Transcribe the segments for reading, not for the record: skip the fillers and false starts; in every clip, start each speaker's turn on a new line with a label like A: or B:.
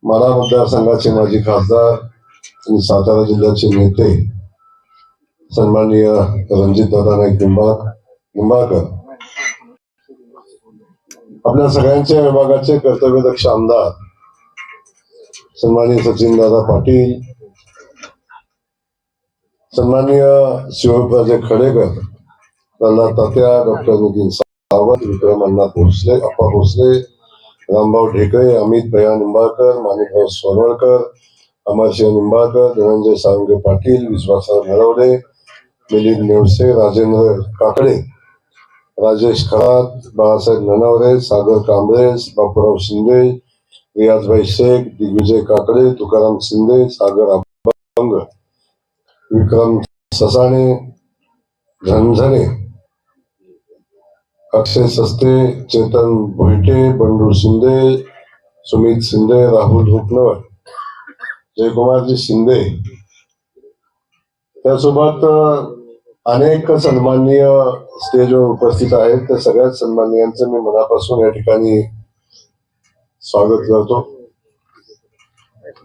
A: माढा मतदारसंघाचे माजी खासदार आणि सातारा जिल्ह्याचे नेते सन्माननीय रणजितदादा नाईक निंबाळकर, आपल्या सगळ्यांच्या विभागाचे कर्तव्यदक्ष आमदार सन्माननीय सचिनदादा पाटील, सन्माननीय शिवराजे खडेकर, प्रल्हाद तात्या, डॉक्टर नितीन सावंत, विक्रम अण्णा भोसले, अप्पा भोसले, रामभाऊ ढेकळे, अमित भैया निंबाळकर, माणिकराव सोनवळकर, अमरसिंह निंबाळकर, धनंजय सावंगे पाटील, विश्वासराव नरवडे, मिलिंद नेवसे, राजेंद्र काकडे, राजेश खरात, बाळासाहेब ननावरे, सागर कांबळे, बापूराव शिंदे, रियाजभाई शेख, दिग्विजय काकडे, तुकाराम शिंदे, सागर अभंग, विक्रम ससाणे, झणझणे, अक्षय सस्ते, चेतन भोईटे, बंडू शिंदे, सुमित शिंदे, राहुल रुपनवर, जयकुमारजी शिंदे, त्यासोबत अनेक सन्माननीय स्टेजवर उपस्थित आहेत. त्या सगळ्या सन्माननीयांचं मी मनापासून या ठिकाणी स्वागत करतो.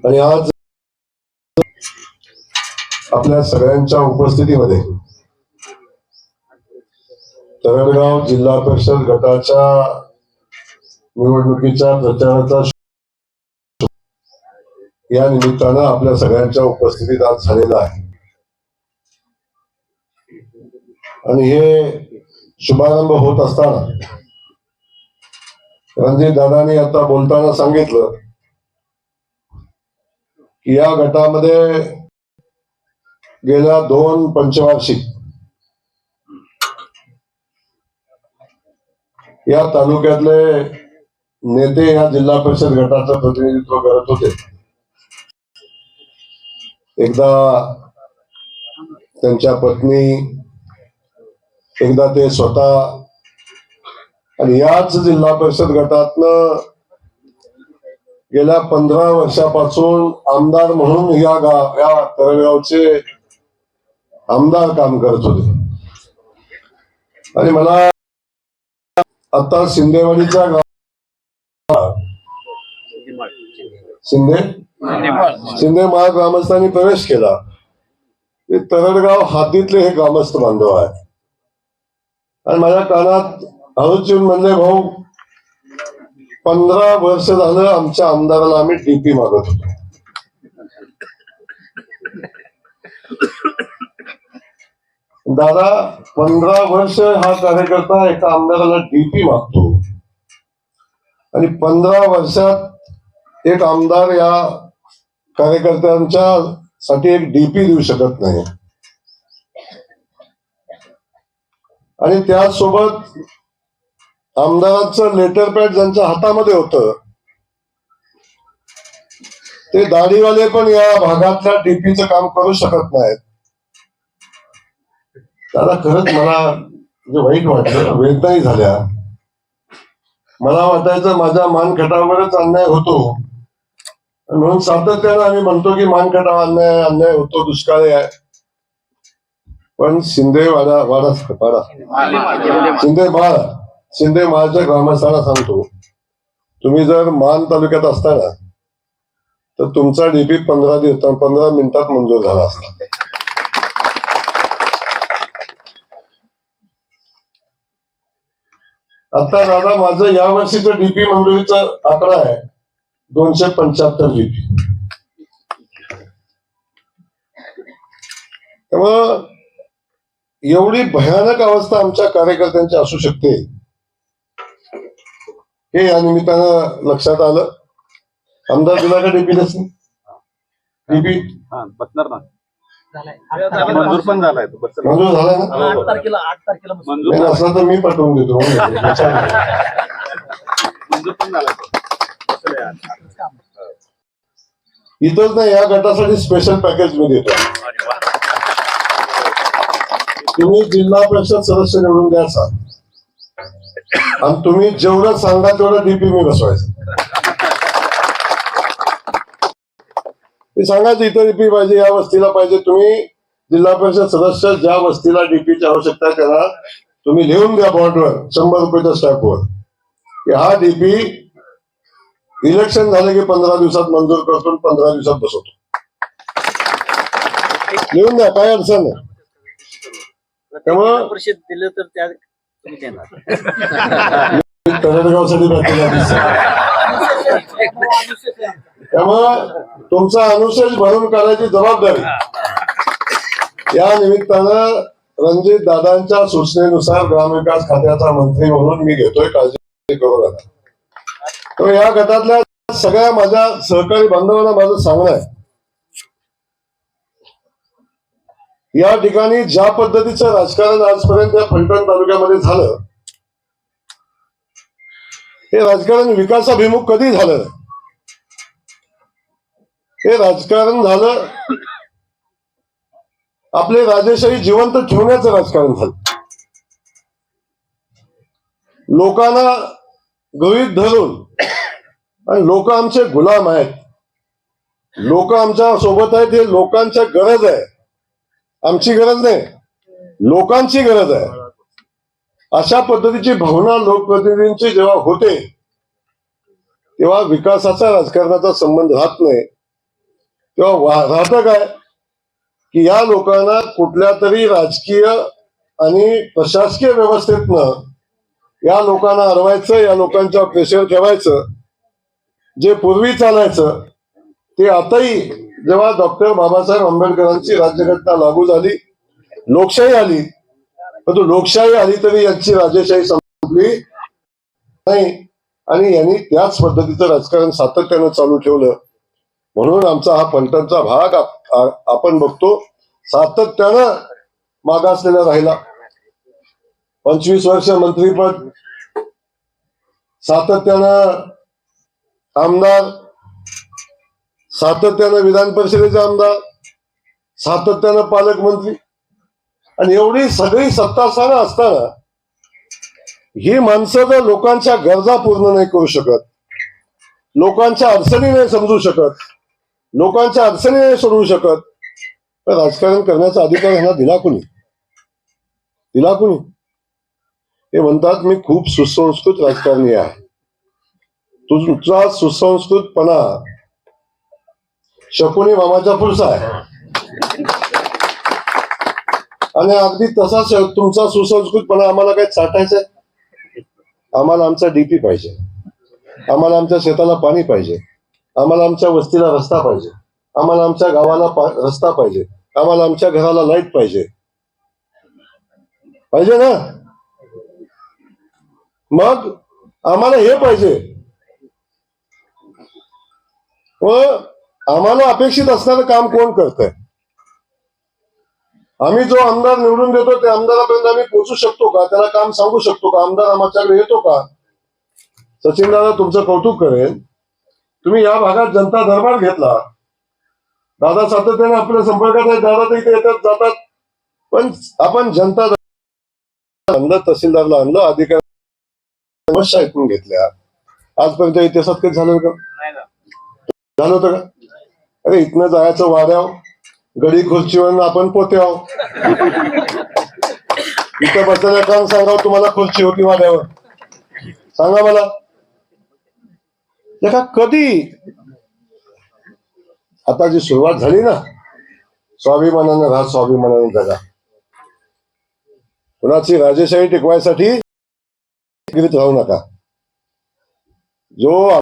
A: आणि आज आपल्या सगळ्यांच्या उपस्थितीमध्ये तरडगाव जिल्हा परिषद गटाच्या निवडणुकीच्या प्रचाराचा या निमित्तानं आपल्या सगळ्यांच्या उपस्थितीत आज झालेला आहे. आणि हे शुभारंभ होत असताना रणजित दादांनी आता बोलताना सांगितलं की या गटामध्ये गेल्या 2 पंचवार्षिक या तालुक्यातले नेते या जिल्हा परिषद गटाचं प्रतिनिधित्व करत होते. एकदा त्यांच्या पत्नी, एकदा ते स्वतः, आणि याच जिल्हा परिषद गटातनं गेल्या 15 वर्षापासून आमदार म्हणून या तरडगावचे आमदार काम करत होते. आणि मला आता शिंदेवाडीच्या शिंदेमाळ ग्रामस्थांनी प्रवेश केला. तरडगाव हद्दीतले हे ग्रामस्थ बांधव आहे. आणि माझ्या कानात हळूच म्हणले, भाऊ 15 वर्ष झालं आमच्या आमदाराला आम्ही डीपी मागत होतो. दादा 15 वर्ष हा कार्यकर्ता एका आमदाराला डीपी मागतो आणि 15 वर्षात एक आमदार या कार्यकर्त्यांच्या साठी एक डीपी देऊ शकत नाही. आणि त्यासोबत आमदारांचं लेटर पॅड ज्यांच्या हातामध्ये होतं ते दाढीवाले पण या भागातल्या डीपीचं काम करू शकत नाहीत. त्याला खरंच मला वाईट वाटलं, वेदनाही झाल्या. मला वाटायचं माझ्या मानखटावरच अन्याय होतो, म्हणून सातत्यानं आम्ही म्हणतो की मानखटावर अन्याय होतो, दुष्काळी आहे. पण शिंदे माळच्या ग्रामस्थांना सांगतो, तुम्ही जर मान तालुक्यात असताना तर तुमचा डीपी 15 मिनिटात मंजूर झाला असता. आता दादा माझं या वर्षीचं डीपी मंजुरीचा आकडा आहे 275 डीपी. त्यामुळं एवढी भयानक अवस्था आमच्या कार्यकर्त्यांची असू शकते हे या निमित्तानं लक्षात आलं. आमदार दिला का डीपी नसली डीपी
B: बसणार ना, मंजूर पण झालाय.
A: मंजूर झालाय ना,
B: 8 तारखेला
A: मंजूर असला तर मी पाठवून देतो.
B: मंजूर पण झालाय.
A: इथंच नाही, या गटासाठी स्पेशल पॅकेज मी देतो. तुम्ही जिल्हा परिषद सदस्य निवडून द्यायचा आणि तुम्ही जेवढं सांगा तेवढं डीपी मी बसवायचं. ते सांगायचं इथं डीपी पाहिजे, या वस्तीला पाहिजे. तुम्ही जिल्हा परिषद सदस्य ज्या वस्तीला डीपीची आवश्यकता आहे त्याला तुम्ही लिहून द्या बॉन्डवर 100 रुपयाच्या स्टॅम्पवर की हा डीपी इलेक्शन झालं की 15 दिवसात मंजूर करतो आणि 15 दिवसात बसवतो. लिहून द्या, काय अडचण नाही. त्यामुळं
B: परिषद दिलं तर त्या तुम्ही देणार.
A: तरडगावसाठी त्यामुळं तुमचा अनुशेष भरून काढायची जबाबदारी या निमित्तानं रणजित दादांच्या सूचनेनुसार ग्रामविकास खात्याचा मंत्री म्हणून मी घेतोय. काळजी करू नका. तर या गटातल्या सगळ्या माझ्या सहकारी बांधवांना माझं सांगणं आहे, या ठिकाणी ज्या पद्धतीचं राजकारण आजपर्यंत या फलटण तालुक्यामध्ये झालं, हे राजकारण विकासाभिमुख कधी झालं? हे राजकारण झालं आपली राजेशाही जिवंत ठेवण्याचं राजकारण झालं. लोकांना गृहीत धरून, आणि लोक आमचे गुलाम आहेत, लोक आमच्या सोबत आहेत, हे लोकांच्या गरज आहे, आमची गरज नाही, लोकांची गरज आहे. अशा पद्धतीची भावना लोकप्रतिनिधींची जेव्हा होते तेव्हा विकासाचा राजकारणाचा संबंध राहत नाही. तेव्हा राहतं काय की या लोकांना कुठल्या तरी राजकीय आणि प्रशासकीय व्यवस्थेतनं या लोकांना अडवायचं, या लोकांच्या प्रेशर ठेवायचं. जे पूर्वी चालायचं ते आताही, जेव्हा डॉक्टर बाबासाहेब आंबेडकरांची राज्यघटना लागू झाली, लोकशाही आली, परंतु लोकशाही आली तरी यांची राजेशाही संपली नाही आणि यांनी त्याच पद्धतीचं राजकारण सातत्यानं चालू ठेवलं. म्हणून आमचा हा फलटणचा भाग आपण बघतो सातत्यानं मागासलेला राहिला. 25 वर्ष मंत्रीपद, सातत्यानं आमदार, सातत्यानं विधान परिषदेचे आमदार, सातत्यानं पालकमंत्री, आणि एवढी सगळी सत्तास्थानं असताना ही माणसं जर लोकांच्या गरजा पूर्ण नाही करू शकत, लोकांच्या अडचणी नाही समजू शकत, लोकांच्या अडचणी नाही सोडवू शकत, तर राजकारण करण्याचा अधिकार ह्यांना दिला कुणी? दिला कुणी? ते म्हणतात मी खूप सुसंस्कृत राजकारणी आहे. तुमचा सुसंस्कृतपणा शकुनी मामाच्या पुढचा आहे, आणि अगदी तसाच तुमचा सुसंस्कृतपणा आम्हाला काय चाटायचा आहे? आम्हाला आमचा डीपी पाहिजे, आम्हाला आमच्या शेताला पाणी पाहिजे, आम्हाला आमच्या वस्तीला रस्ता पाहिजे, आम्हाला आमच्या गावाला रस्ता पाहिजे, आम्हाला आमच्या घराला लाईट पाहिजे, पाहिजे ना? मग आम्हाला हे पाहिजे, व आम्हाला अपेक्षित असणारं काम कोण करतंय? आम्ही जो आमदार निवडून देतो त्या आमदारापर्यंत आम्ही पोहोचू शकतो का? त्याला काम सांगू शकतो का? आमदार आमच्याकडे येतो का? सचिन दादा तुमचं कौतुक करेन, तुम्ही या भागात जनता दरबार घेतला, दादा सातत्याने आपल्या संपर्कात आहे, दादा तर इथे येतात जातात, पण आपण जनता आणलं, तहसीलदारला आणलं, अधिकारी समस्या ऐकून घेतल्या. आजपर्यंत इतिहासात काही झालं का? झालं होतं का? अरे इथनं जायचं वाड्याव, गडी खुर्चीवर आपण पोत्याव, इथं बसलेल्या काम सांगाव तुम्हाला खुर्ची होती वाड्यावर, सांगा मला. का कधी आता जी सुरुवात झाली ना, स्वाभिमानानं राहा, स्वाभिमानानं जगा. कुणाची राजेशाही टिकवायसाठी राहू नका. जो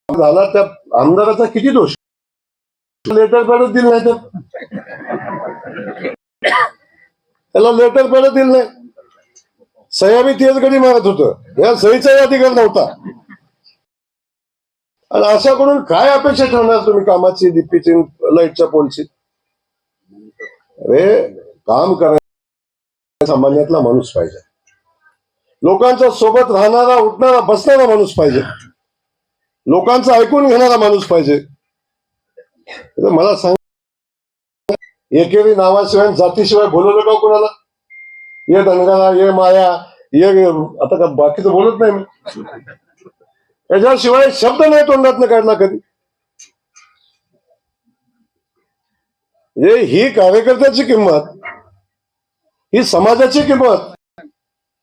A: झाला त्या आमदाराचा किती दोष? लेटर पॅडच दिलं नाही, तर त्याला लेटर पॅड दिलं नाही, सह्या बी तेच गडी मारत होतं, या सहीचाही अधिकार नव्हता. आणि अशा करून काय अपेक्षा ठेवणार तुम्ही कामाची, डीपीची, लाईटच्या पोलची? अरे काम करायला सामान्यातला माणूस पाहिजे, लोकांच्या सोबत राहणारा, उठणारा, बसणारा माणूस पाहिजे, लोकांचं ऐकून घेणारा माणूस पाहिजे. मला सांग, एकेरी नावाशिवाय जातीशिवाय बोलवलं का कोणाला? ये धनगरा, ये माया, ये आता का बाकीचं बोलत नाही मी, याच्याशिवाय शब्द नाही तोंडातनं काढला कधी. ही कार्यकर्त्याची किंमत, ही समाजाची किंमत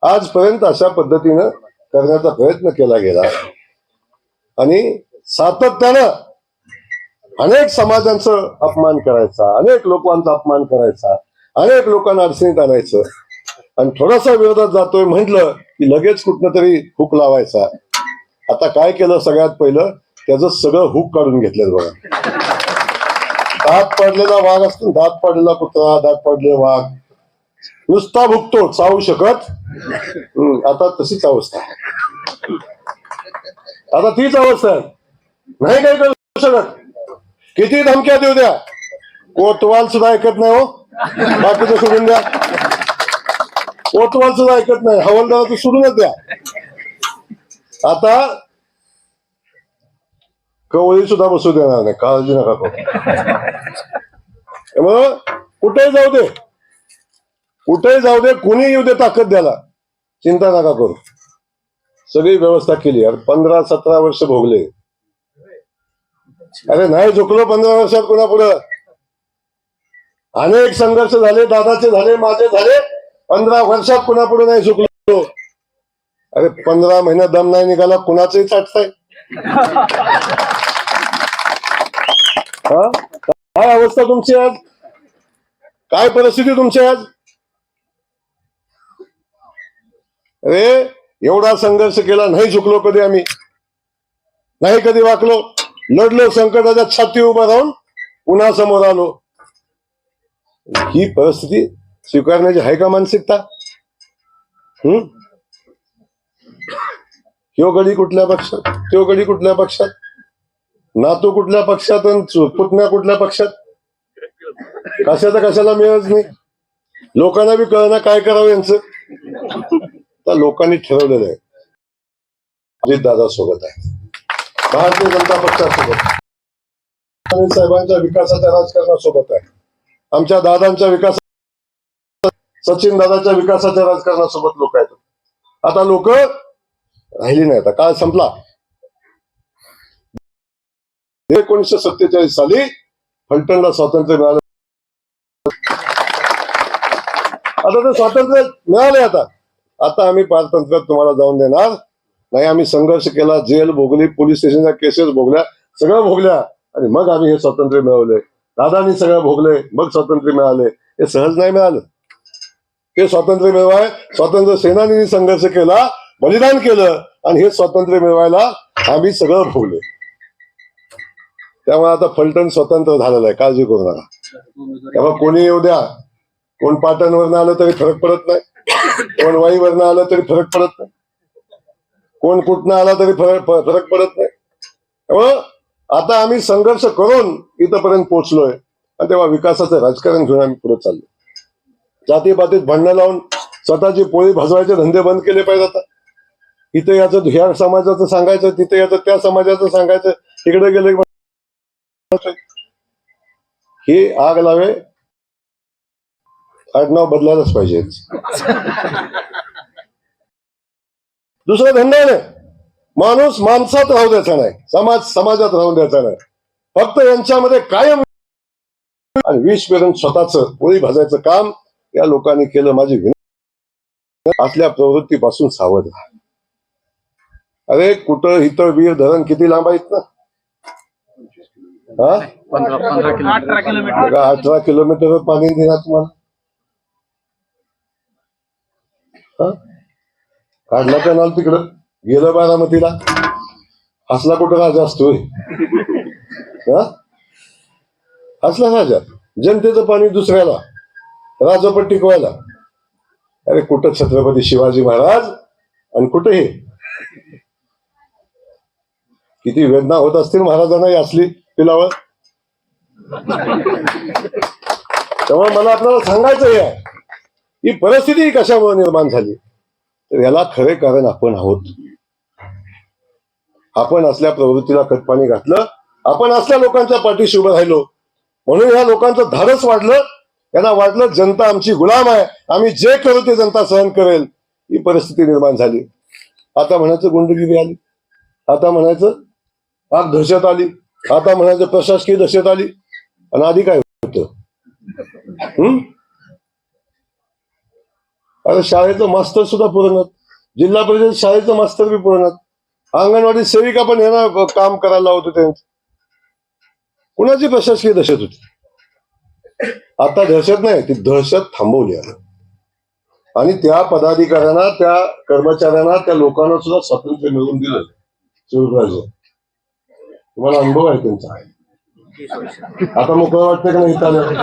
A: आजपर्यंत अशा पद्धतीनं करण्याचा प्रयत्न केला गेला. आणि सातत्यानं अनेक समाजांचं अपमान करायचा, अनेक लोकांचा अपमान करायचा, अनेक लोकांना अडचणीत आणायचं आणि थोडासा विरोधात जातोय म्हटलं की लगेच कुठनं तरी हुक लावायचा. आता काय केलं सगळ्यात पहिलं, त्याचं सगळं हुक काढून घेतलं बघा. दात पडलेला वाघ असतो, दात पडलेला कुत्रा, दात पडलेला वाघ नुसता भुकतो, चावू शकत. आता तशीच अवस्था आहे. आता तीच अवस्था आहे, नाही काही करू शकत. किती धमक्या देऊ द्या, कोतवाल सुद्धा ऐकत नाही हो. बाकीचं सोडून द्या, कोतवाल सुद्धा ऐकत नाही, हवालदाराचं सोडूनच द्या. आता कवळी सुद्धा बसू देणार नाही, काळजी नका करू. मग कुठेही जाऊ दे, कुठेही जाऊ दे, कुणी येऊ दे ताकद द्यायला, चिंता नका करू. सगळी व्यवस्था केली. अरे 15-17 वर्ष भोगले. अरे नाही झुकलो 15 वर्षात कुणापुढं. अनेक संघर्ष झाले, दादाचे झाले, माझे झाले. 15 वर्षात कुणापुढे नाही झुकलो. अरे 15 महिन्यात दम नाही निघाला, कुणाचंही चाटताय. काय अवस्था तुमची आज, काय परिस्थिती तुमची आज. अरे एवढा संघर्ष केला, नाही झुकलो कधी आम्ही, नाही कधी वाकलो, लढलो, संकटाच्या छाती उभा राहून पुन्हा समोर आलो. ही परिस्थिती स्वीकारण्याची आहे का मानसिकता? ह्यो गडी कुठल्या पक्षात, त्यो गडी कुठल्या पक्षात, नातू कुठल्या पक्षात, पुतण्या कुठल्या पक्षात, कशाचा कशाला मिळत नाही. लोकांना बी कळना काय करावं यांचं. तर लोकांनी ठरवलेलं आहे, अजितदादा सोबत आहे, भारतीय जनता पक्षासोबत, साहेबांच्या विकासाच्या राजकारणासोबत आहे, आमच्या दादांच्या विकास, सचिन दादाच्या विकासाच्या राजकारणासोबत लोक आहेत. आता लोक राहिली नाही. आता काळ संपला. 1947 साली फलटणला स्वातंत्र्य मिळालं. आता ते स्वातंत्र्य मिळाले. आता आम्ही पारतंत्र्यात तुम्हाला जाऊन देणार नाही. आम्ही संघर्ष केला, जेल भोगली, पोलीस स्टेशनच्या केसेस भोगल्या, सगळं भोगल्या आणि मग आम्ही हे स्वातंत्र्य मिळवले. दादांनी सगळं भोगले, मग स्वातंत्र्य मिळाले. हे सहज नाही मिळालं. ते स्वातंत्र्य मिळवाय स्वातंत्र्य सेनानींनी संघर्ष केला, बलिदान केलं आणि हे स्वातंत्र्य मिळवायला आम्ही सगळं भोगले. त्यामुळे आता फलटण स्वतंत्र झालेलं आहे, काळजी करू नका. तेव्हा कोणी येऊ द्या, कोण पाटणवरनं आलं तरी फरक पडत नाही, कोण वाईवरनं आलं तरी फरक पडत नाही, कोण कुठनं आला तरी फरक पडत नाही. त्यामुळं आता आम्ही संघर्ष करून इथपर्यंत पोहोचलोय आणि तेव्हा विकासाचं राजकारण घेऊन आम्ही पुढे चाललो. जातीपातीत भांडणं लावून स्वतःची पोळी भाजवायचे धंदे बंद केले पाहिजे. आता इथे याचं ह्या समाजाचं सांगायचं, तिथे याचं त्या समाजाचं सांगायचं, तिकडे गेले ही आग लावे, आडनाव बदलायलाच पाहिजे. दुसरा धंदा नाही. माणूस माणसात राहू द्यायचा नाही, समाज समाजात राहून द्यायचा नाही. फक्त यांच्यामध्ये कायम आणि विष पेरून स्वतःच पोळी भाजायचं काम या लोकांनी केलं. माझी विनंती, असल्या प्रवृत्तीपासून सावध राहा. अरे कुठं इथं वीर धरण किती लांब आहेत ना, 18 किलोमीटर पाणी देणार तुम्हाला. काढला कॅनॉल तिकडं, गेलं बारामतीला. हसला कुठं राजा असतोय, हसला राजा. जनतेचं पाणी दुसऱ्याला, राजपट टिकवायला. अरे कुठं छत्रपती शिवाजी महाराज आणि कुठं हे. किती वेदना होत असतील महाराजांना ही असली पिलावं. तेव्हा मला आपल्याला सांगायचं आहे, ही परिस्थिती कशामुळे निर्माण झाली, तर याला खरे कारण आपण आहोत. आपण असल्या प्रवृत्तीला खतपाणी घातलं, आपण असल्या लोकांच्या पाठीशी उभं राहिलो, म्हणून या लोकांचं धाडस वाढलं. यांना वाटलं जनता आमची गुलाम आहे, आम्ही जे करू ते जनता सहन करेल. ही परिस्थिती निर्माण झाली. आता म्हणायचं गुंडगिरी आली, आता म्हणायचं आग दहशत आली, आता म्हणायचं प्रशासकीय दहशत आली. आणि आधी काय होतं, अरे शाळेचं मास्तर सुद्धा पुरवणार, जिल्हा परिषद शाळेचं मास्तर बी पुरवणार. अंगणवाडी सेविका पण यांना काम करायला लावत होते. कुणाची प्रशासकीय दहशत होती? आता दहशत नाही, ती दहशत थांबवली आहे. आणि त्या पदाधिकाऱ्यांना, त्या कर्मचाऱ्यांना, त्या लोकांना सुद्धा स्वातंत्र्य मिळवून दिलं. शिवराज, तुम्हाला अनुभव आहे त्यांचा. आता मोकळं वाटतं का नाही इथं आल्यावर?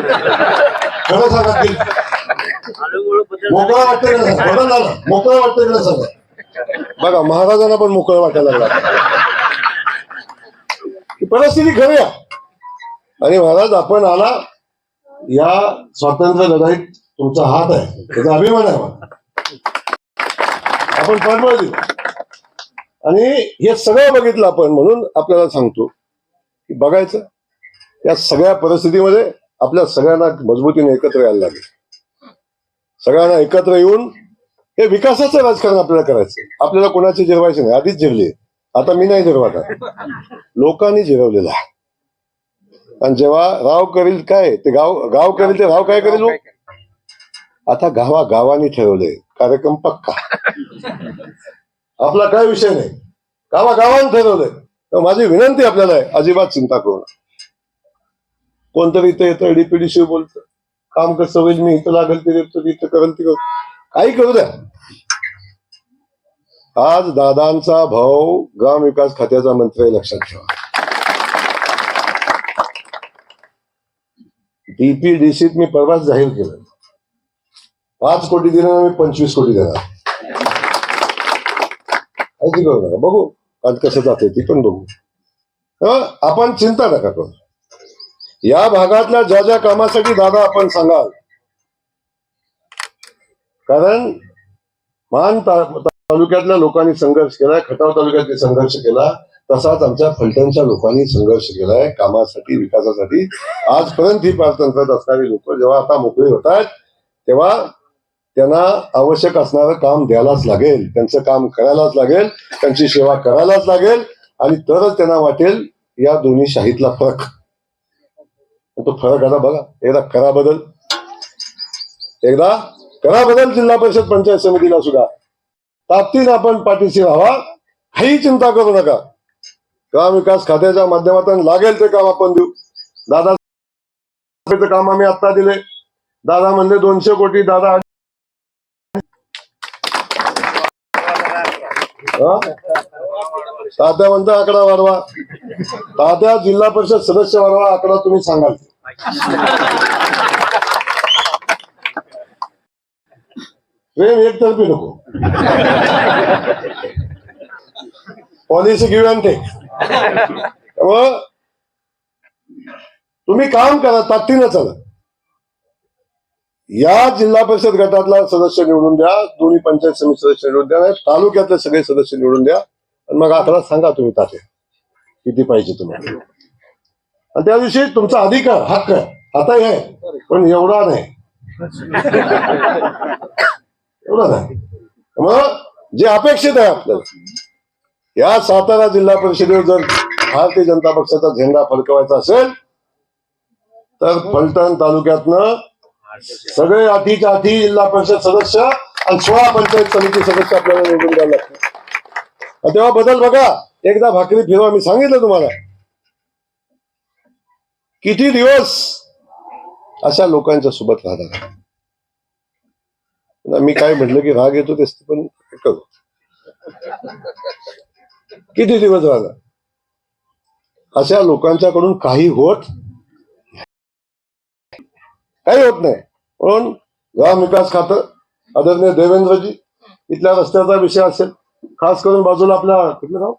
A: खरं सांगा की मोकळं वाटतं का नाही? बदल झालं, मोकळं वाटतं का नाही सांगा. बघा, महाराजांना पण मोकळं वाटायला लागला. ही परिस्थिती खरी आहे. आणि महाराज, आपण आला या स्वातंत्र्य लढाईत, तुमचा हात आहे, त्याचा अभिमान आहे मला. आपण पाठबळ दिलं आणि हे सगळं बघितलं आपण. म्हणून आपल्याला सांगतो की बघायचं, या सगळ्या परिस्थितीमध्ये आपल्या सगळ्यांना मजबूतीने एकत्र यायला लागेल. सगळ्यांना एकत्र येऊन हे विकासाचं राजकारण आपल्याला करायचं. आपल्याला कोणाचे जिरवायचे नाही. आधीच जिरले, आता मी नाही जिरवत, लोकांनी जिरवलेला आहे. आणि जेव्हा राव करील काय ते गाव करील, ते राव काय करेल. आता गावानी ठरवलंय कार्यक्रम पक्का. आपला काय विषय नाही, गावाने ठरवलंय. तर माझी विनंती आपल्याला आहे, अजिबात चिंता करू नका. कोणतरी इथं येतं, डीपीडीशी बोलतं, काम कसं होईल, मी इथं लागेल ते देतो, इथं करेल ते काही करू द्या. आज दादांचा भाऊ ग्राम विकास खात्याचा मंत्री आहे, लक्षात ठेवा. डीपीडीसीत मी परवाच जाहीर केलं, 5 कोटी देणार, मी 25 कोटी देणार. ऐकी करू नका, बघू आज कसं जाते ती पण बघू. आपण चिंता नका करू. या भागातल्या ज्या ज्या कामासाठी दादा आपण सांगाल, कारण मान तालुक्यातल्या लोकांनी संघर्ष केलाय, खटाव तालुक्यात संघर्ष केला, तसाच आमच्या फलटणच्या लोकांनी संघर्ष केलाय कामासाठी, विकासासाठी. आजपर्यंत ही पारतंत्र्यात असणारी लोक जेव्हा आता मोकळी होत आहेत, तेव्हा त्यांना आवश्यक असणारं काम द्यायलाच लागेल, त्यांचं काम करायलाच लागेल, त्यांची सेवा करायलाच लागेल. आणि तरच त्यांना वाटेल या दोन्ही शाहीतला फरक. तो फरक आता बघा, एकदा करा बदल, जिल्हा परिषद पंचायत समितीला सुद्धा ताकदीने आपण पाठीशी राहावा. काही चिंता करू नका. ग्राम विकास खात्याच्या माध्यमातून लागेल ते काम आपण देऊ. दादा काम आम्ही आता दिले. दादा म्हणले 200 कोटी, दादा तात्या म्हणता आकडा वाढवा, तात्या जिल्हा परिषद सदस्य वाढवा, आकडा तुम्ही सांगाल. प्रेम एकतर्फी नको, पॉलिसी गिव्ह अँड टेक. त्यामुळं तुम्ही काम करा, ताकदीनं चला. या जिल्हा परिषद गटातला सदस्य निवडून द्या, दोन्ही पंचायत समिती सदस्य निवडून द्या, तालुक्यातले सगळे सदस्य निवडून द्या. आणि मग आकडा सांगा तुम्ही तात्या किती पाहिजे तुम्हाला. आणि त्या दिवशी तुमचा अधिकार, हक्क आता आहे, पण एवढा नाही, एवढा नाही. मग जे अपेक्षित आहे आपल्याला, या सातारा जिल्हा परिषदेवर जर भारतीय जनता पक्षाचा झेंडा फडकवायचा असेल, तर फलटण तालुक्यातनं सगळे 8च्या 8 जिल्हा परिषद सदस्य आणि 16 पंचायत समिती सदस्य आपल्याला निवडून द्यायला लागतात. तेव्हा बदल बघा, एकदा भाकरी फिरवा. मी सांगितलं तुम्हाला, किती दिवस अशा लोकांच्या सोबत राहतात. मी काय म्हटलं की राग येतो तेच, पण करू. किती दिवस राहणार अशा लोकांच्याकडून? काही होत नाही. म्हणून ग्राम विकास खातं आदरणीय देवेंद्रजी, इथल्या रस्त्याचा विषय असेल, खास करून बाजूला आपल्या कुठलं गाव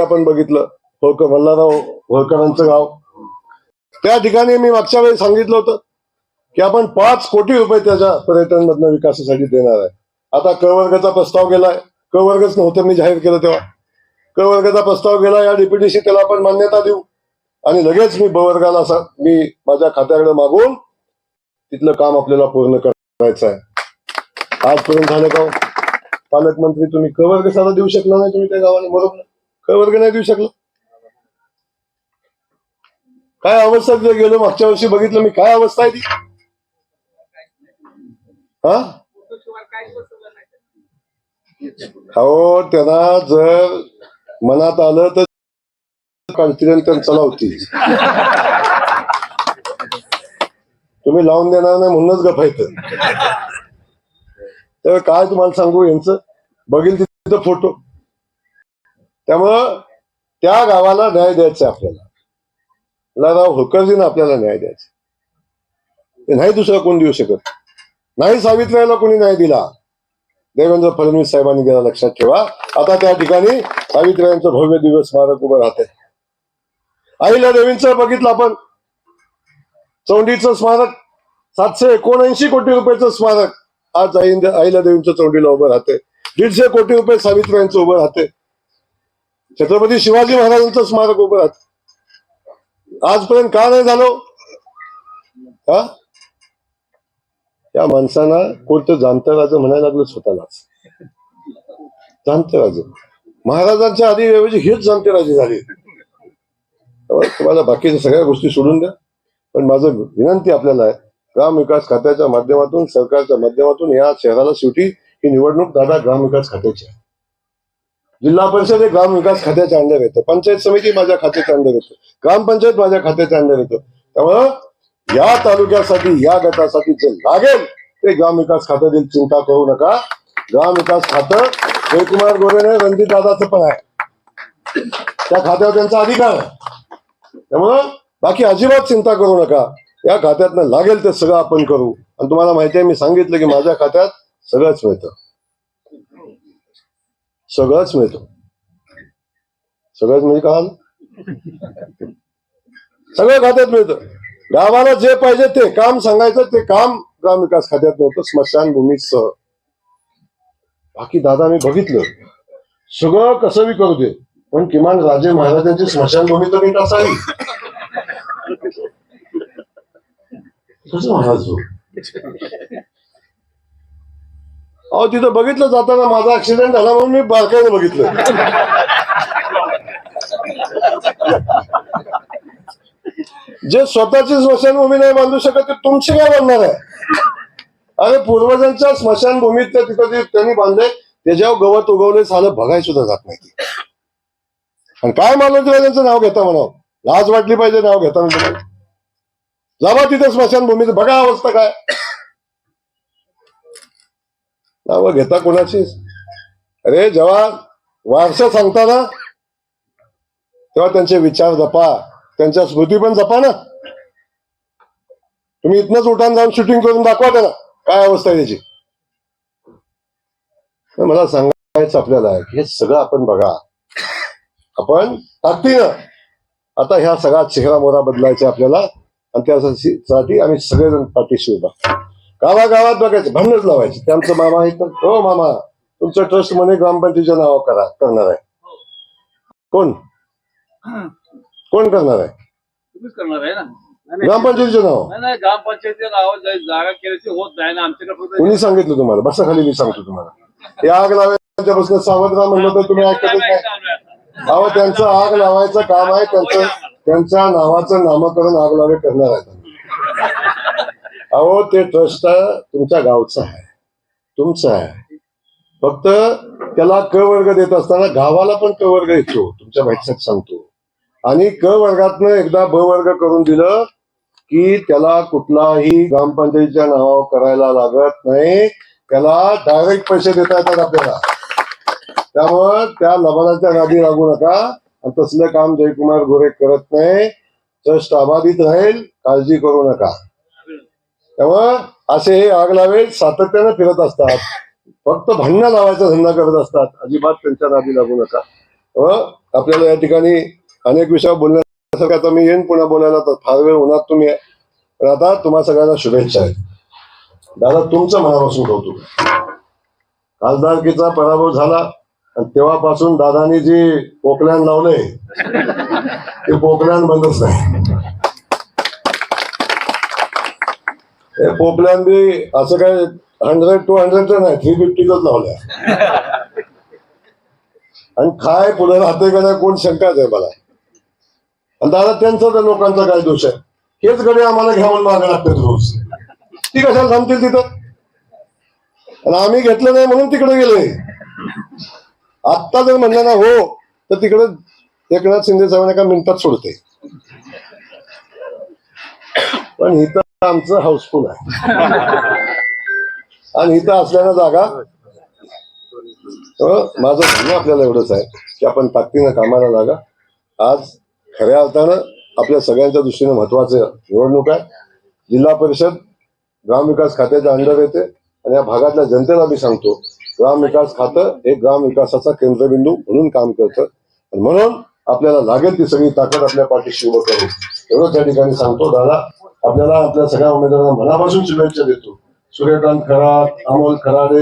A: आपण बघितलं, मल्हारराव होळकरांचं गाव. त्या ठिकाणी मी मागच्या वेळी सांगितलं होतं की आपण 5 कोटी रुपये त्याच्या पर्यटन मधनं विकासासाठी देणार आहे. आता क वर्गाचा प्रस्ताव गेलाय, क वर्गच नव्हतं मी जाहीर केलं तेव्हा. क वर्गाचा प्रस्ताव गेला, या डीपीडीसी त्याला आपण मान्यता देऊ. आणि लगेच मी ब वर्गाला मी माझ्या खात्याकडे मागून तिथलं काम आपल्याला पूर्ण करायचं आहे. आजपर्यंत झालं का? पालकमंत्री तुम्ही क वर्ग साधा देऊ शकला नाही, तुम्ही त्या गावाला, बरोबर? क वर्ग नाही देऊ शकला. काय अवस्था गेलो मागच्या वर्षी बघितलं मी, काय अवस्था आहे ती. अहो त्यांना जर मनात आलं तर कॉन्फिडन्स त्यांचा लावतील. तुम्ही लावून देणार नाही म्हणूनच गपायचं. तर काय तुम्हाला सांगू, यांचं बघील तिथं फोटो. त्यामुळं त्या गावाला न्याय द्यायचा आपल्याला. लढाव होकरजीनं आपल्याला न्याय द्यायचा. ते नाही दुसरा कोण देऊ शकत. नाही सावित्रीला कोणी न्याय दिला, देवेंद्र फडणवीस साहेबांनी गेला. लक्षात ठेवा. आता त्या ठिकाणी सावित्रीयांचं भव्य दिवस स्मारक उभं राहते. आईला देवींचं बघितलं आपण, चौंडीचं स्मारक 779 कोटी रुपयाचं स्मारक आज आईला देवींचं चौंडीला उभं राहते. 150 कोटी रुपये सावित्रीयांचं उभं राहते. छत्रपती शिवाजी महाराजांचं स्मारक उभं राहते. आजपर्यंत का नाही झालं? हा, या माणसांना कोणतं जाणतं राजा म्हणायला लागलं स्वतःलाच. जाणते राजे महाराजांच्या आधी ऐवजी हेच जाणते राजे झाले. तुम्हाला बाकीच्या सगळ्या गोष्टी सोडून द्या, पण माझं विनंती आपल्याला आहे, ग्राम विकास खात्याच्या माध्यमातून, सरकारच्या माध्यमातून या शहराला शेवटी ही निवडणूक दादा ग्राम विकास खात्याची आहे. जिल्हा परिषद हे ग्राम विकास खात्याच्या अंडर येतं, पंचायत समिती माझ्या खात्याच्या अंडर येतं, ग्रामपंचायत माझ्या खात्याच्या अंडर येतं. त्यामुळं या तालुक्यासाठी, या गटासाठी जे लागेल ते ग्राम विकास खातं देईल. चिंता करू नका. ग्राम विकास खातं जयकुमार गोरेने रणजित दादाचं पण आहे, त्या खात्यावर त्यांचा अधिकार आहे. त्यामुळं बाकी अजिबात चिंता करू नका. या खात्यातनं लागेल ते सगळं आपण करू. आणि तुम्हाला माहिती आहे, मी सांगितलं की माझ्या खात्यात सगळंच मिळतं. सगळंच मिळतं. सगळंच म्हणजे काय, सगळं खात्यात मिळतं. गावाला जे पाहिजे ते काम सांगायचं, ते काम ग्रामविकास खात्यात नव्हतं, स्मशानभूमीसह. बाकी दादा मी बघितलं, सगळं कसं बी करू दे, पण किमान राजे महाराजांची स्मशानभूमी तर नीट असावी. कसं महाराज हो? अहो तिथं बघितलं जाताना माझा ऍक्सिडेंट झाला म्हणून मी बारकाईने बघितलं. जे स्वतःची स्मशानभूमी नाही बांधू शकत ते तुमची काय बांधणार आहे? अरे पूर्वजांच्या स्मशानभूमीत तिथं जे त्यांनी बांधले त्याच्यावर गवत उगवले सालं बघाय सुद्धा जात नाही. आणि काय मानवराजांचं नाव घेता म्हणावं, लाज वाटली पाहिजे नाव घेता म्हणजे. जावा तिथे स्मशानभूमीचं बघा अवस्था काय. नाव घेता कोणाची? अरे जेव्हा वारसा सांगता ना तेव्हा त्यांचे विचार जपा, त्यांच्या स्मृती पण जपा ना. तुम्ही इथनच उठान जाऊन शूटिंग करून दाखवा त्याला काय अवस्था आहे त्याची. मला सांगायचं आपल्याला आहे की हे सगळं आपण बघा, आपण ताकदीनं आता ह्या सगळा चेहरा मोहरा बदलायचा आपल्याला. आणि त्यासाठी आम्ही सगळेजण पाठीशी उभा. गावागावात बघायचं, भांडणच लावायचे. ते आमचं मामा आहे, हो मामा तुमचं ट्रस्ट मध्ये ग्रामपंचायतीच्या नाव करणार आहे. कोण कोण करणार आहे?
B: तुम्हीच करणार आहे ना.
A: ग्रामपंचायतीचं नाव?
B: नाही, ग्रामपंचायतीच्या नावावर जागा केल्याची होत नाही ना आमच्याकडे.
A: कोणी सांगितलं तुम्हाला? बसा खाली, मी सांगतो तुम्हाला. हे आग लावायच्या बसलं सावध राहा म्हणलं तर तुम्ही ऐकतच नाही. अहो त्यांचं आग लावायचं काम आहे, त्यांच्या नावाचं नामकरण आग लावे करणार आहे. अहो ते ट्रस्ट तुमच्या गावचं आहे, तुमचं आहे. फक्त त्याला क वर्ग देत असताना गावाला पण क वर्ग येतो, तुमच्या माहितीसाठी सांगतो. आणि क वर्गातनं एकदा ब वर्ग करून दिलं की त्याला कुठलाही ग्रामपंचायतीच्या नावावर करायला लागत नाही. त्याला डायरेक्ट पैसे देता येतात आपल्याला. त्यामुळं त्या लबाडाच्या नादी लागू नका. आणि तसलं काम जयकुमार गोरे करत नाही. ट्रस्ट अबाधित राहील, काळजी करू नका. त्यामुळं असे हे आग लावे सातत्याने फिरत असतात, फक्त भांडणं लावायचा धंदा करत असतात. अजिबात त्यांच्या नादी लागू नका. आपल्याला या ठिकाणी अनेक विषयावर बोलण्यासारखं आता मी येईन पुन्हा बोलायला, तर फार वेळ होणार तुम्ही. पण आता तुम्हा सगळ्यांना शुभेच्छा आहेत. दादा तुमचं मनापासून कौतुक. खासदारकीचा पराभव झाला आणि तेव्हापासून दादानी जी पोकल्यान लावलंय ते पोकल्यान बंदच नाही. हे पोकल्यान बी असं काय 100-200 नाही, 350च लावल्या. आणि काय पुढे राहते का नाही कोण शंकाच आहे मला. आणि दादा त्यांचा तर लोकांचा काय दोष आहे? हेच गडे आम्हाला घ्यावून मागे लागतात रोज. ती कशाला थांबतील तिथं? आणि आम्ही घेतलं नाही म्हणून तिकडे गेले. आत्ता जर म्हणलं ना हो तर तिकडे एकनाथ शिंदे साहेबांना एका मिनिटात सोडते. पण इथं आमचं हाऊसफुल आहे आणि इथं असल्यानं जागा. माझं म्हणणं आपल्याला एवढंच आहे की आपण ताकदीनं कामाला लागा. आज खऱ्या अर्थानं आपल्या सगळ्यांच्या दृष्टीने महत्वाचं निवडणूक आहे. जिल्हा परिषद ग्रामविकास खात्याच्या अंडर येते आणि या भागातल्या जनतेला मी सांगतो ग्रामविकास खातं हे ग्रामविकासाचा केंद्रबिंदू म्हणून काम करतं आणि म्हणून आपल्याला लागेल ती सगळी ताकद आपल्या पाठीशी उभं करू एवढं त्या ठिकाणी सांगतो. दादा आपल्याला आपल्या सगळ्या उमेदवारांना मनापासून शुभेच्छा देतो. सूर्यकांत खरात, अमोल खराडे,